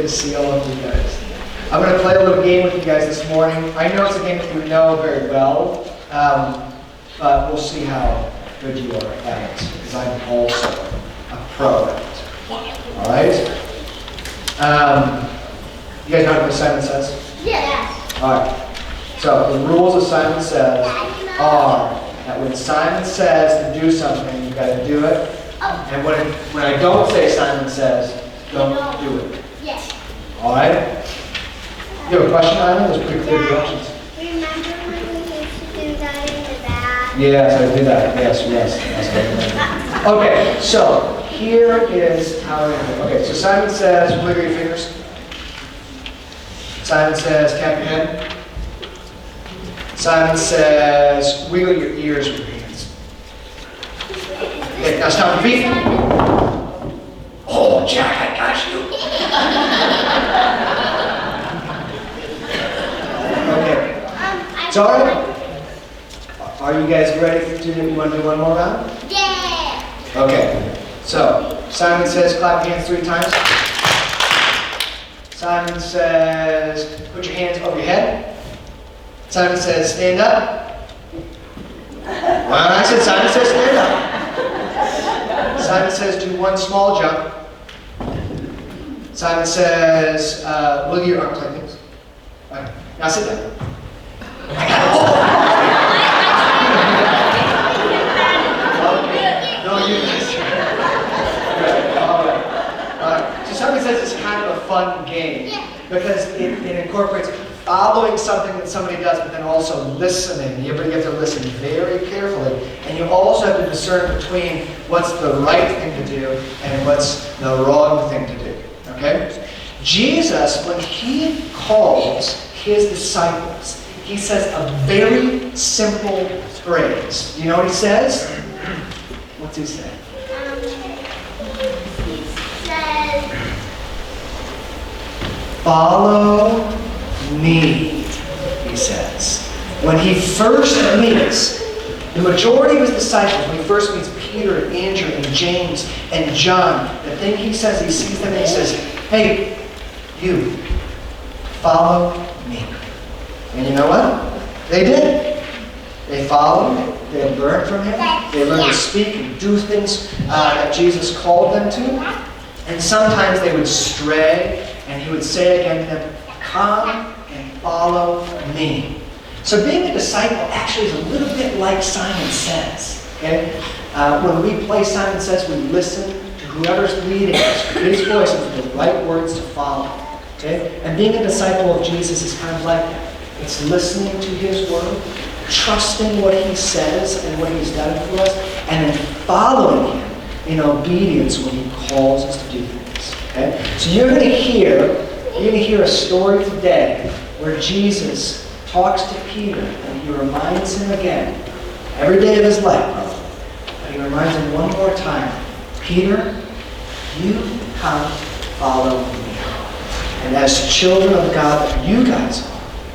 to see all of you guys. I'm going to play a little game with you guys this morning. I know it's a game that you know very well, but we'll see how good you are at it, because I'm also a pro at it. All right? You guys know what Simon Says? Yes. All right. So the rules of Simon Says are that when Simon says to do something, you've got to do it. And when I don't say Simon Says, don't do it. Yes. All right? You have a question, Ivan? There's pretty clear directions. Remember when we used to do that in the bath? Yes, I did that. Yes. Okay, so here is how we're going to do it. Okay, so Simon says, wiggle your fingers. Simon says, tap your head. Simon says, wiggle your ears with your hands. Okay, now stop your feet. Oh, Jack, I got you. Okay. It's all right. Are you guys ready to do? You want to do one more round? Yeah. Okay. So Simon says, clap your hands 3 times. Simon says, put your hands over your head. Simon says, stand up. Well, I said Simon says, stand up. Simon says, do 1 small jump. Simon says, look at your arms like this. All right. Now sit down. No, you just. All right. So Simon says it's kind of a fun game because it incorporates following something that somebody does, but then also listening. You have to listen very carefully. And you also have to discern between what's the right thing to do and what's the wrong thing to do. Okay? Jesus, when he calls his disciples, he says a very simple phrase. Do you know what he says? What's he say? He says, Follow me, he says. When he first meets the majority of his disciples, when he first meets Peter and Andrew and James and John, the thing he says, he sees them and he says, hey, you, follow me. And you know what? They did. They followed him. They learned from him. They learned to speak and do things that Jesus called them to. And sometimes they would stray, and he would say again to them, come and follow me. So being a disciple actually is a little bit like Simon Says. Okay? When we play Simon Says, we listen to whoever's leading us, his voice, and the right words to follow. Okay? And being a disciple of Jesus is kind of like that. It's listening to his word, trusting what he says and what he's done for us, and then following him in obedience when he calls us to do things. Okay? So you're going to hear a story today where Jesus talks to Peter and he reminds him again, every day of his life, probably, but he reminds him one more time, Peter, you come follow me. And as children of God that you guys are,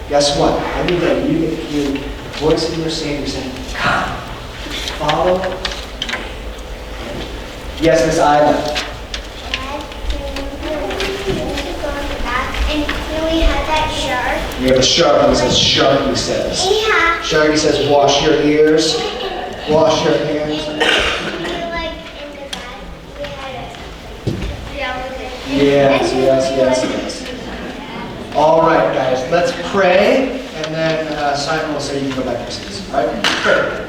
guess what? Every day you get to hear the voice of your Savior saying, come, follow me. Yes, Miss Ida. and we had that shark. We have a shark. He says, Sharky says. Yeah. Sharky says, wash your ears, wash your hands. Like in the back, we had a Yes. All right, guys, let's pray, and then Simon will say you can go back to your seats. All right? Pray.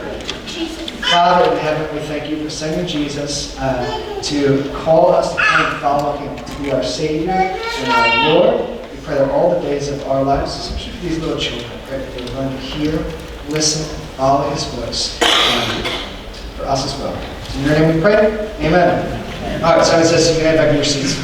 Father in heaven, we thank you for sending Jesus to call us to come and follow him, to be our Savior and our Lord. We pray that all the days of our lives, especially for these little children, I pray that they will learn to hear, listen, follow his voice for us as well. In your name we pray. Amen. All right, Simon says you can head back to your seats.